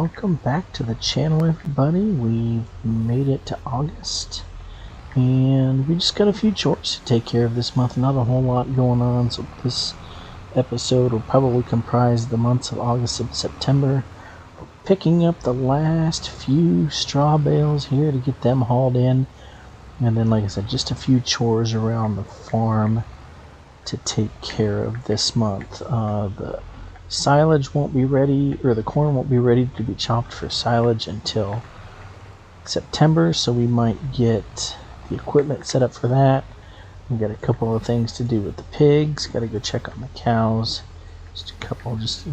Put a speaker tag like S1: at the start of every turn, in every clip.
S1: welcome back to the channel, everybody. We've made it to August and we just got a few chores to take care of this month. Not a whole lot going on, so this episode will probably comprise the months of August and September. We're picking up the last few straw bales here to get them hauled in, and then, like I said, just a few chores around the farm to take care of this month. The silage won't be ready, or the corn won't be ready to be chopped for silage until September, so we might get the equipment set up for that. We got a couple of things to do with the pigs. Got to go check on the cows. Just a couple, just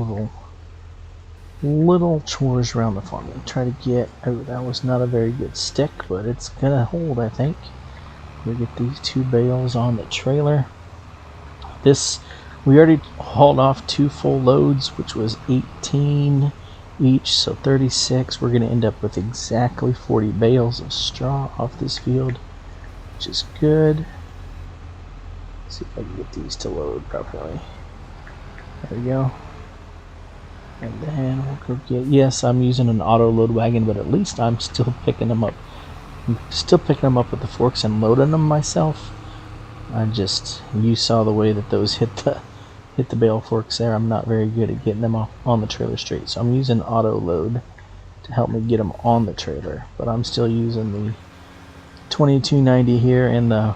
S1: little chores around the farm. And try to get. Oh, that was not a very good stick, but it's gonna hold, I think. We get these two bales on the trailer. We already hauled off 2 full loads, which was 18 each, so 36. We're going to end up with exactly 40 bales of straw off this field, which is good. Let's see if I can get these to load properly. There we go. And then we'll go get, yes, I'm using an auto load wagon, but at least I'm still picking them up. I'm still picking them up with the forks and loading them myself. You saw the way that those hit the bale forks there. I'm not very good at getting them on the trailer straight, so I'm using auto load to help me get them on the trailer, but I'm still using the 2290 here and the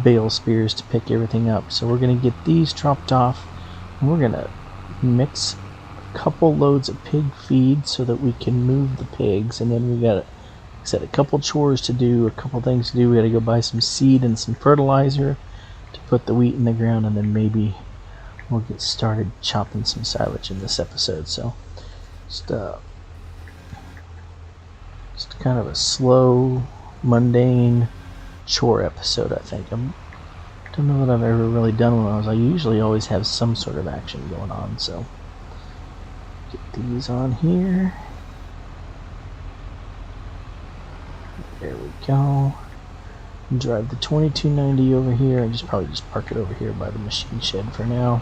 S1: bale spears to pick everything up. So we're going to get these dropped off, and we're going to mix a couple loads of pig feed so that we can move the pigs, and then we got a couple chores to do, a couple things to do. We got to go buy some seed and some fertilizer to put the wheat in the ground, and then maybe we'll get started chopping some silage in this episode. So just kind of a slow, mundane chore episode, I think. I don't know that I've ever really done one of those. I usually always have some sort of action going on. So get these on here. There we go. Drive the 2290 over here and probably just park it over here by the machine shed for now.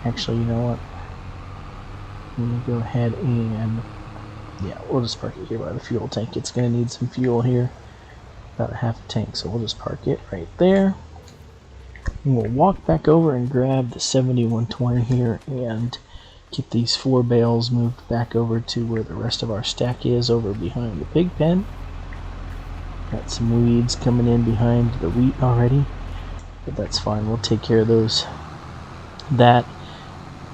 S1: Actually, you know what? I'm going to go ahead and, yeah, we'll just park it here by the fuel tank. It's going to need some fuel here, about a half a tank, so we'll just park it right there. And we'll walk back over and grab the 7120 here and get these 4 bales moved back over to where the rest of our stack is, over behind the pig pen. Got some weeds coming in behind the wheat already, but that's fine. We'll take care of those. That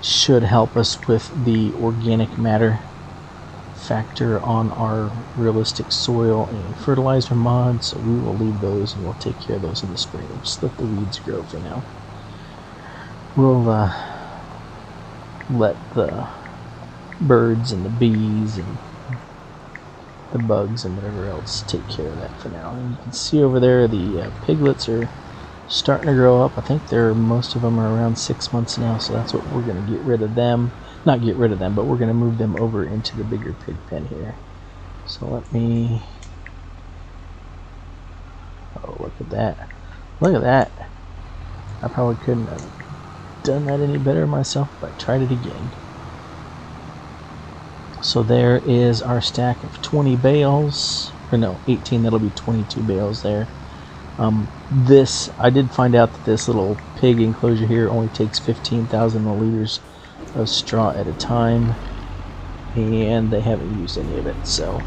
S1: should help us with the organic matter factor on our realistic soil and fertilizer mod, so we will leave those and we'll take care of those in the spring. We'll just let the weeds grow for now. We'll let the birds and the bees and the bugs and whatever else take care of that for now. And you can see over there the piglets are starting to grow up. I think most of them are around 6 months now, so that's what we're going to get rid of them. Not get rid of them, but we're going to move them over into the bigger pig pen here. So let me... Oh, look at that. Look at that. I probably couldn't have done that any better myself, but I tried it again. So there is our stack of 20 bales, or no, 18. That'll be 22 bales there. I did find out that this little pig enclosure here only takes 15,000 liters of straw at a time, and they haven't used any of it. So,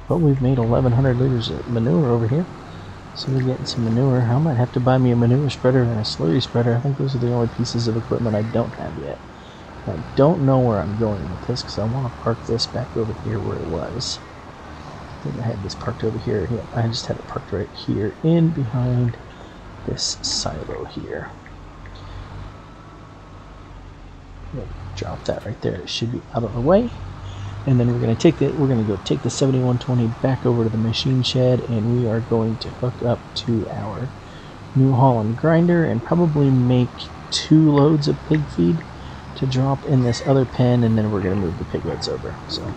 S1: but we've made 1,100 liters of manure over here. So we're getting some manure. I might have to buy me a manure spreader and a slurry spreader. I think those are the only pieces of equipment I don't have yet. I don't know where I'm going with this because I want to park this back over here where it was. I think I had this parked over here. Yeah, I just had it parked right here in behind this silo here. We'll drop that right there. It should be out of the way. And then we're going to go take the 7120 back over to the machine shed, and we are going to hook up to our New Holland grinder and probably make 2 loads of pig feed to drop in this other pen, and then we're going to move the piglets over. So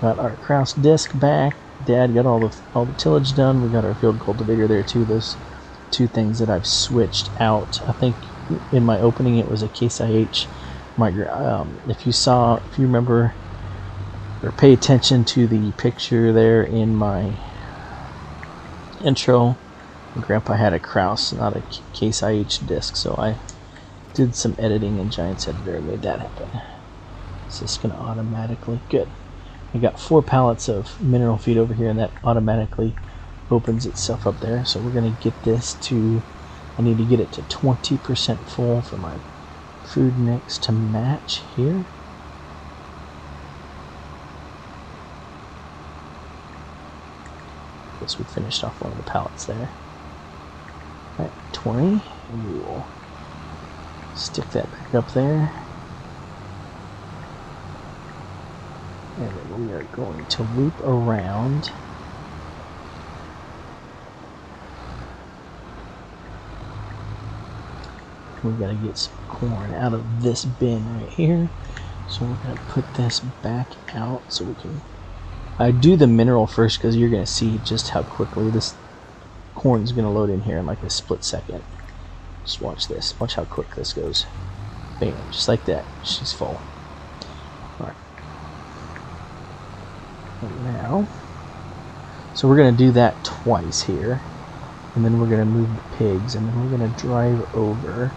S1: got our Kraus disc back. Dad got all the tillage done. We got our field cultivator there too. Those 2 things that I've switched out. I think in my opening it was a Case IH if you remember or pay attention to the picture there in my intro, Grandpa had a Krause, not a Case IH disc, so I did some editing in Giants Editor and made that happen. Is this going to automatically? Good. I got 4 pallets of mineral feed over here, and that automatically opens itself up there. So we're going to get this to, I need to get it to 20% full for my food mix to match here. Guess we finished off one of the pallets there. At 20, and we will stick that back up there. And then we are going to loop around. We've got to get some corn out of this bin right here. So we're going to put this back out so we can... I do the mineral first because you're going to see just how quickly this corn is going to load in here in like a split second. Just watch this. Watch how quick this goes. Bam, just like that. She's full. Alright. And now, so we're going to do that twice here. And then we're going to move the pigs. And then we're going to drive over.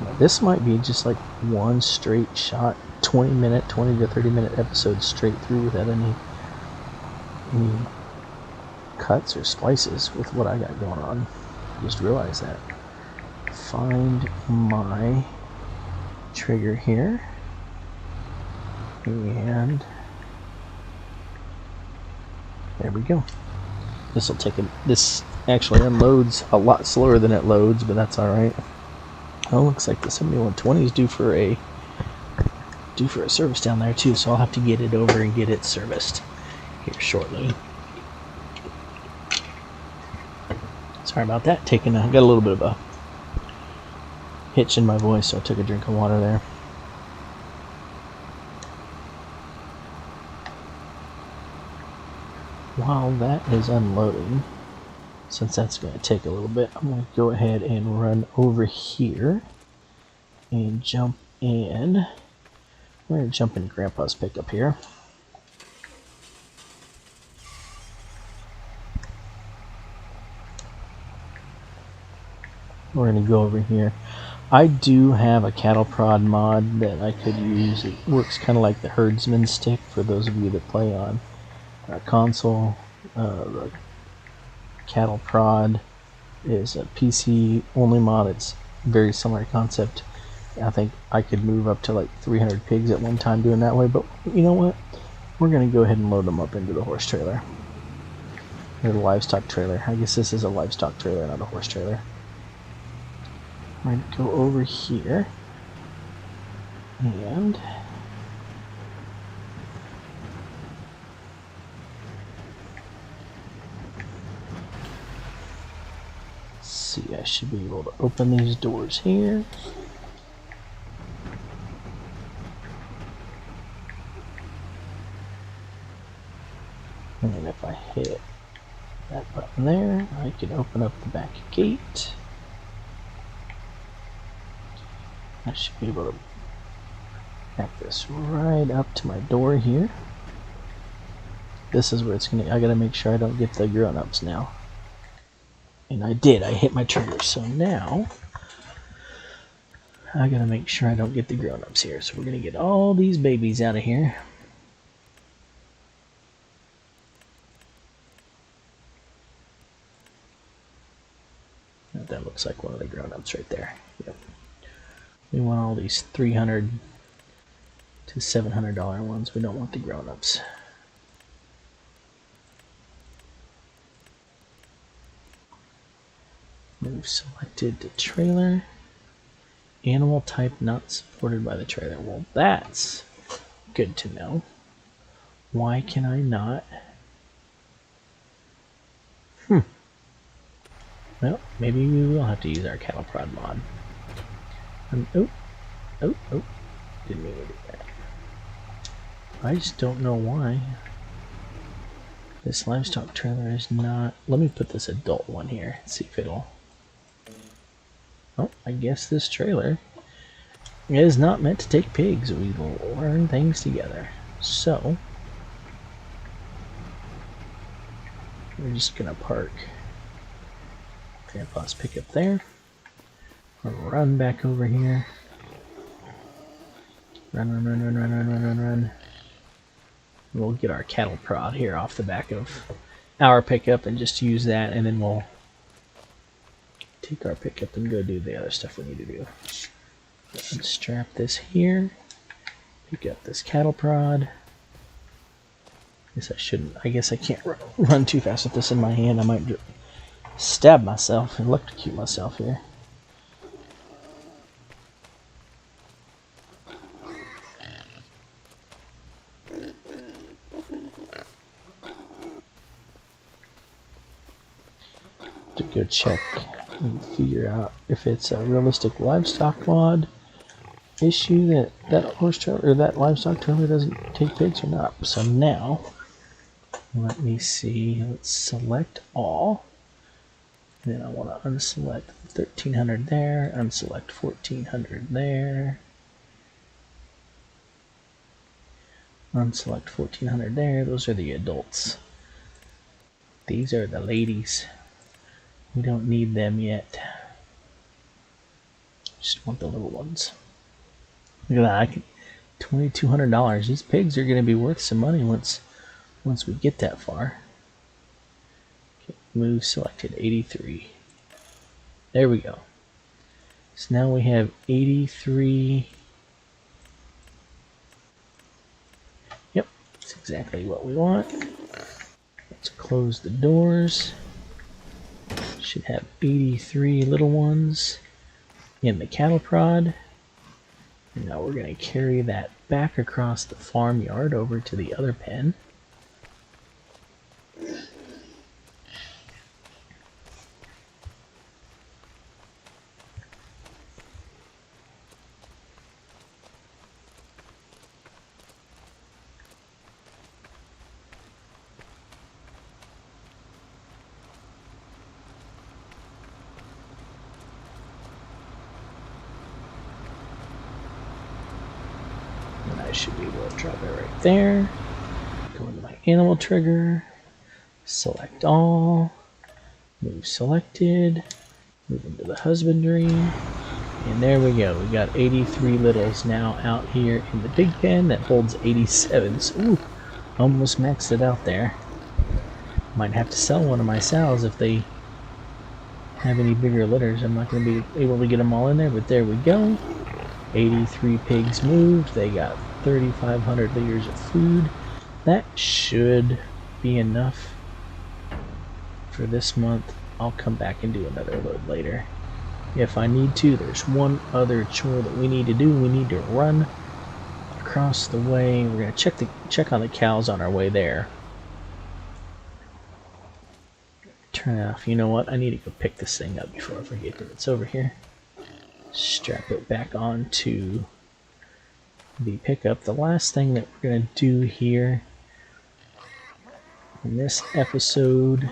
S1: Now, this might be just like one straight shot, 20 to 30 minute episode straight through without any cuts or splices with what I got going on. Just realized that. Find my trigger here, and there we go. This will take this actually unloads a lot slower than it loads, but that's all right. Oh, looks like the 7120 is due for a service down there too, so I'll have to get it over and get it serviced here shortly. Sorry about that. Got a little bit of a hitch in my voice, so I took a drink of water there. While that is unloading, since that's going to take a little bit, I'm going to go ahead and run over here and jump in. We're going to jump in Grandpa's pickup here. We're going to go over here. I do have a cattle prod mod that I could use. It works kind of like the herdsman stick for those of you that play on console. The cattle prod is a PC only mod. It's very similar concept. I think I could move up to like 300 pigs at one time doing that way, but you know what? We're going to go ahead and load them up into the horse trailer. Or the livestock trailer. I guess this is a livestock trailer, not a horse trailer. I'm going to go over here and see, I should be able to open these doors here. And then if I hit that button there, I can open up the back gate. I should be able to back this right up to my door here. This is where it's gonna, I gotta make sure I don't get the grown-ups now. And I did, I hit my trigger, so now I gotta make sure I don't get the grown-ups here. So we're gonna get all these babies out of here. That looks like one of the grown-ups right there. Yep. We want all these $300 to $700 ones. We don't want the grown-ups. We've selected the trailer. Animal type not supported by the trailer. Well, that's good to know. Why can I not? Well, maybe we will have to use our cattle prod mod. Oh, didn't mean to do that. I just don't know why this livestock trailer is not. Let me put this adult one here and see if it'll. Oh, I guess this trailer It is not meant to take pigs. We will learn things together. So, we're just going to park Grandpa's pickup there. We'll run back over here. Run. We'll get our cattle prod here off the back of our pickup and just use that, and then we'll take our pickup and go do the other stuff we need to do. Unstrap this here. Pick up this cattle prod. I guess I can't run too fast with this in my hand. I might stab myself and electrocute myself here. To go check and figure out if it's a realistic livestock mod issue that horse trailer or that livestock trailer doesn't take pigs or not. So now, let me see. Let's select all. Then I want to unselect 1300 there, unselect 1400 there, unselect 1400 there. Those are the adults. These are the ladies. We don't need them yet. Just want the little ones. Look at that. $2,200. These pigs are going to be worth some money once we get that far. Okay, move selected 83. There we go. So now we have 83. Yep, that's exactly what we want. Let's close the doors. Should have 83 little ones in the cattle prod. And now we're going to carry that back across the farmyard over to the other pen. I should be able to drop it right there. Go into my animal trigger, select all, move selected, move into the husbandry, and there we go. We got 83 littles now out here in the big pen that holds 87. So, ooh, almost maxed it out there. Might have to sell one of my sows if they have any bigger litters. I'm not going to be able to get them all in there, but there we go. 83 pigs moved. They got 3,500 liters of food. That should be enough for this month. I'll come back and do another load later if I need to. There's one other chore that we need to do. We need to run across the way. We're going to check on the cows on our way there. Turn it off. You know what? I need to go pick this thing up before I forget that it's over here. Strap it back onto the pickup. The last thing that we're going to do here in this episode, like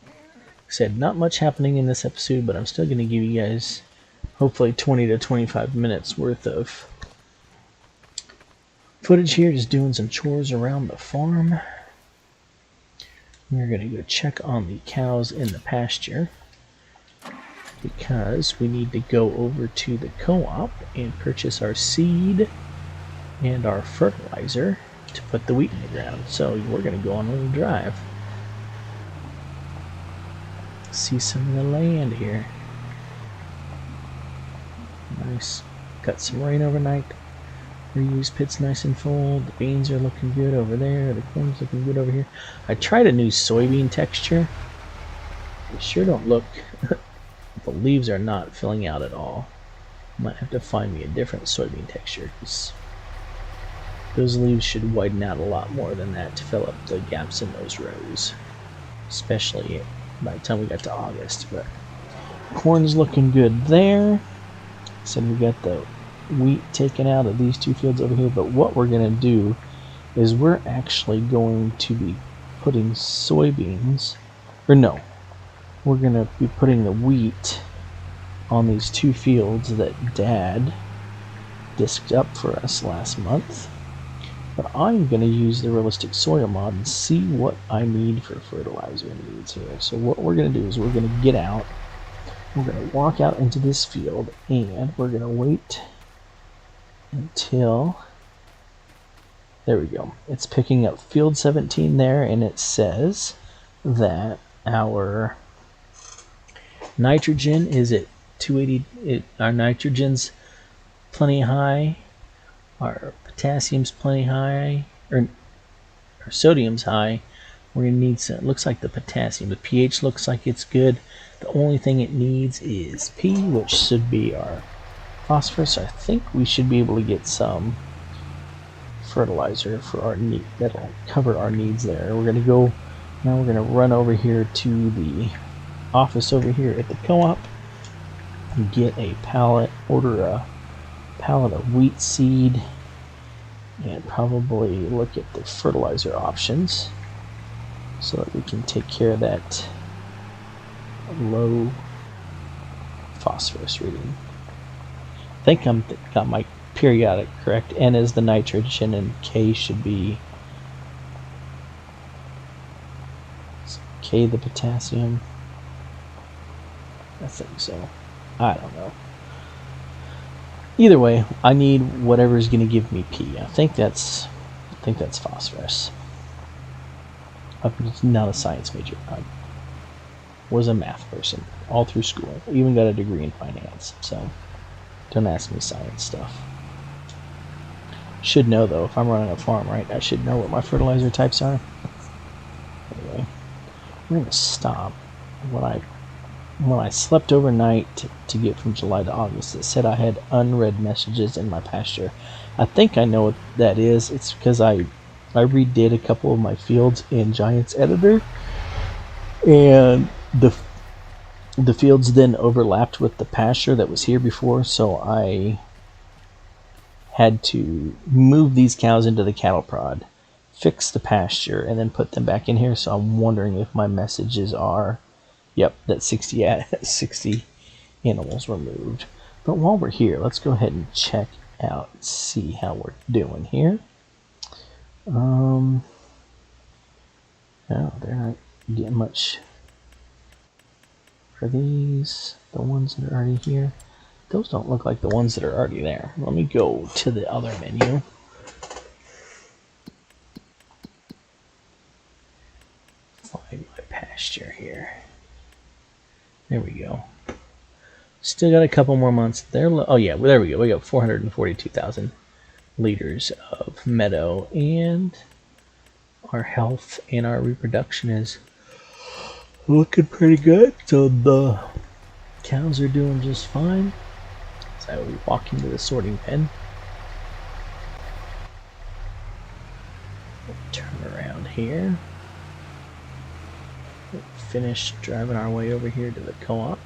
S1: I said, not much happening in this episode, but I'm still going to give you guys hopefully 20 to 25 minutes worth of footage here, just doing some chores around the farm. We're going to go check on the cows in the pasture, because we need to go over to the co-op and purchase our seed and our fertilizer to put the wheat in the ground. So we're going to go on a little drive. See some of the land here. Nice. Got some rain overnight. Reuse pit's nice and full. The beans are looking good over there. The corn's looking good over here. I tried a new soybean texture. They sure don't look... The leaves are not filling out at all. Might have to find me a different soybean texture, because those leaves should widen out a lot more than that to fill up the gaps in those rows, especially by the time we got to August. But corn's looking good there. So we got the wheat taken out of these two fields over here. But what we're going to do is we're actually going to be putting soybeans, or no, we're going to be putting the wheat on these two fields that Dad disked up for us last month. But I'm going to use the realistic soil mod and see what I need for fertilizer needs here. So what we're going to do is we're going to get out. We're going to walk out into this field, and we're going to wait until, there we go. It's picking up field 17 there, and it says that our nitrogen is at 280. Our nitrogen's plenty high. Our potassium's plenty high, or sodium's high. We're going to need some, it looks like the potassium. The pH looks like it's good. The only thing it needs is P, which should be our phosphorus. I think we should be able to get some fertilizer for our need. That'll cover our needs there. We're going to go, now we're going to run over here to the office over here at the co-op and get a pallet, order a pallet of wheat seed, and probably look at the fertilizer options so that we can take care of that low phosphorus reading. I think I'm got my periodic correct. N is the nitrogen and K should be K the potassium. I think so. I don't know. Either way, I need whatever is going to give me P. I think that's phosphorus. I'm not a science major. I was a math person all through school. Even got a degree in finance. So don't ask me science stuff. Should know though. If I'm running a farm, right? I should know what my fertilizer types are. Anyway, we're going to stop. When I slept overnight to get from July to August, it said I had unread messages in my pasture. I think I know what that is. It's because I redid a couple of my fields in Giants Editor, and the fields then overlapped with the pasture that was here before, so I had to move these cows into the cattle prod, fix the pasture, and then put them back in here. So I'm wondering if my messages are, yep, that 60 animals were moved. But while we're here, let's go ahead and check out and see how we're doing here. No, they're not getting much. Are these the ones that are already here? Those don't look like the ones that are already there. Let me go to the other menu. Find my pasture here. There we go. Still got a couple more months there. Oh yeah, well, there we go. We got 442,000 liters of meadow, and our health and our reproduction is looking pretty good. So the cows are doing just fine. So we walk into the sorting pen. We'll turn around here. We'll finish driving our way over here to the co-op.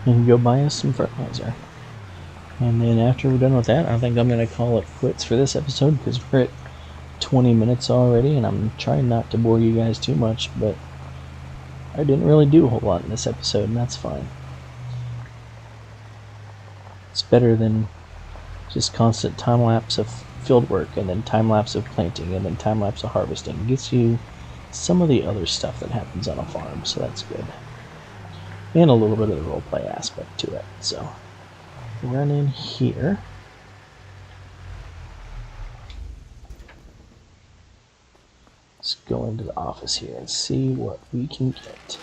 S1: And go buy us some fertilizer. And then after we're done with that, I think I'm going to call it quits for this episode, because we're at 20 minutes already, and I'm trying not to bore you guys too much, but I didn't really do a whole lot in this episode, and that's fine. It's better than just constant time-lapse of field work, and then time-lapse of planting, and then time-lapse of harvesting. It gets you some of the other stuff that happens on a farm, so that's good. And a little bit of the roleplay aspect to it. So run in here. Let's go into the office here and see what we can get.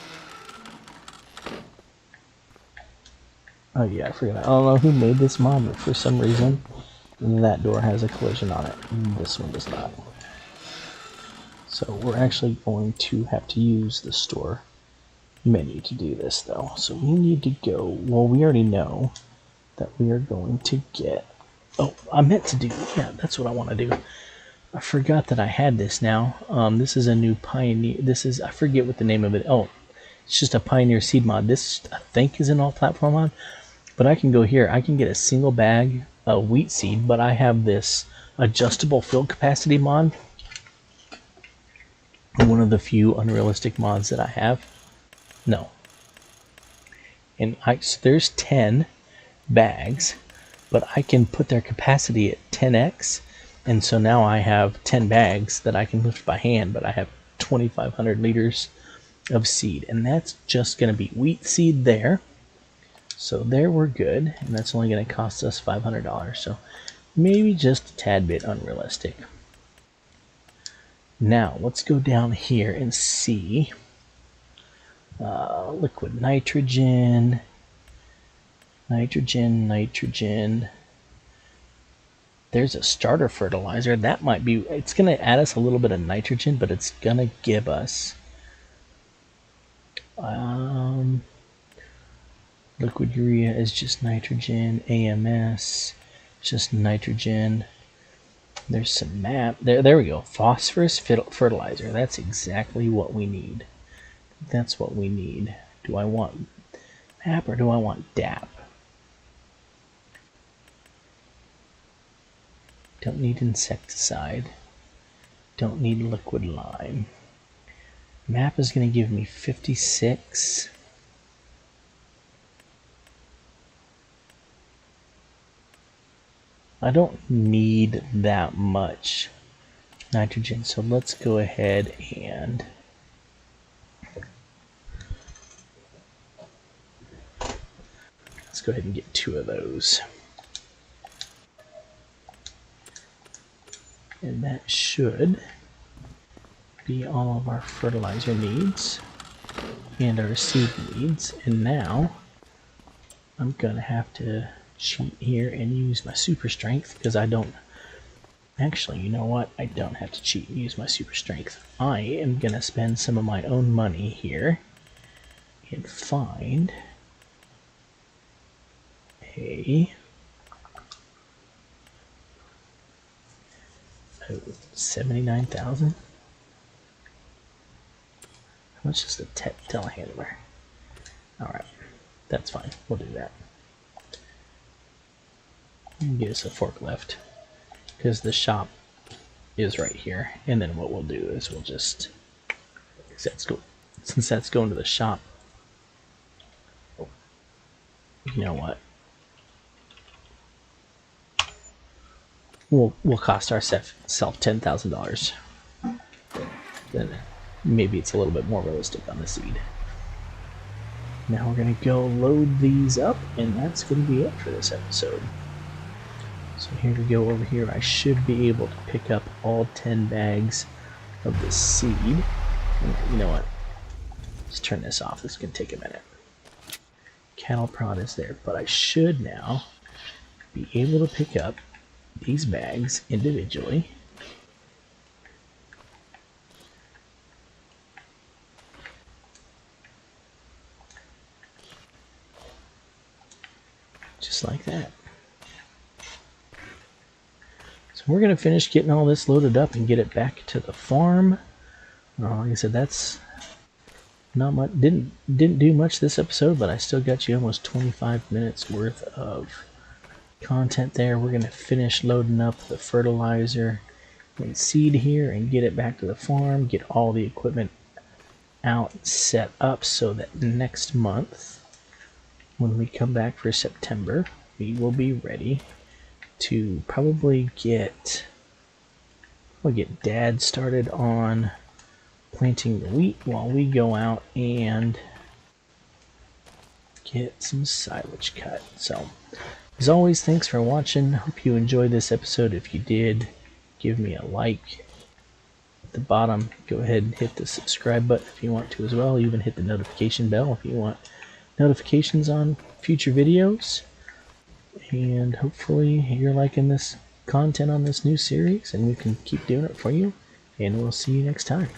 S1: Oh yeah, I forgot. I don't know who made this mod, but for some reason that door has a collision on it. This one does not. So we're actually going to have to use the store menu to do this though. So we need to go, well, we already know that we are going to get, oh, I meant to do, yeah, that's what I want to do. I forgot that I had this now. This is a new Pioneer, this is, I forget what the name of it, oh, it's just a Pioneer seed mod. This, I think, is an all-platform mod, but I can go here, I can get a single bag of wheat seed, but I have this adjustable field capacity mod. One of the few unrealistic mods that I have. No. And so there's 10 bags, but I can put their capacity at 10x, and so now I have 10 bags that I can lift by hand, but I have 2,500 liters of seed, and that's just going to be wheat seed there. So there we're good, and that's only going to cost us $500, so maybe just a tad bit unrealistic. Now let's go down here and see liquid nitrogen. Nitrogen. There's a starter fertilizer. That might be, it's going to add us a little bit of nitrogen, but it's going to give us liquid urea is just nitrogen. AMS, just nitrogen. There's some MAP. There we go. Phosphorus fertilizer. That's exactly what we need. That's what we need. Do I want MAP or do I want DAP? Don't need insecticide. Don't need liquid lime. MAP is going to give me 56. I don't need that much nitrogen, so let's go ahead and get 2 of those. And that should be all of our fertilizer needs and our seed needs. And now I'm gonna have to cheat here and use my super strength, because I don't actually, you know what, I don't have to cheat and use my super strength. I am gonna spend some of my own money here and find a 79,000. How much is the telehandler? Alright, that's fine. We'll do that. Get us a forklift, because the shop is right here. And then what we'll do is we'll just, since that's going to the shop, you know what? We'll cost ourselves $10,000. Then maybe it's a little bit more realistic on the seed. Now we're going to go load these up, and that's going to be it for this episode. So here we go over here. I should be able to pick up all 10 bags of the seed. And you know what? Let's turn this off. This can take a minute. Cattle prod is there, but I should now be able to pick up these bags individually. Just like that. So we're going to finish getting all this loaded up and get it back to the farm. Like I said, that's not much. Didn't do much this episode, but I still got you almost 25 minutes worth of content there. We're going to finish loading up the fertilizer and seed here and get it back to the farm, get all the equipment out, set up, so that next month, when we come back for September, we will be ready to probably get Dad started on planting the wheat while we go out and get some silage cut. So as always, thanks for watching. Hope you enjoyed this episode. If you did, give me a like. At the bottom, go ahead and hit the subscribe button if you want to as well. Even hit the notification bell if you want notifications on future videos. And hopefully you're liking this content on this new series, and we can keep doing it for you. And we'll see you next time.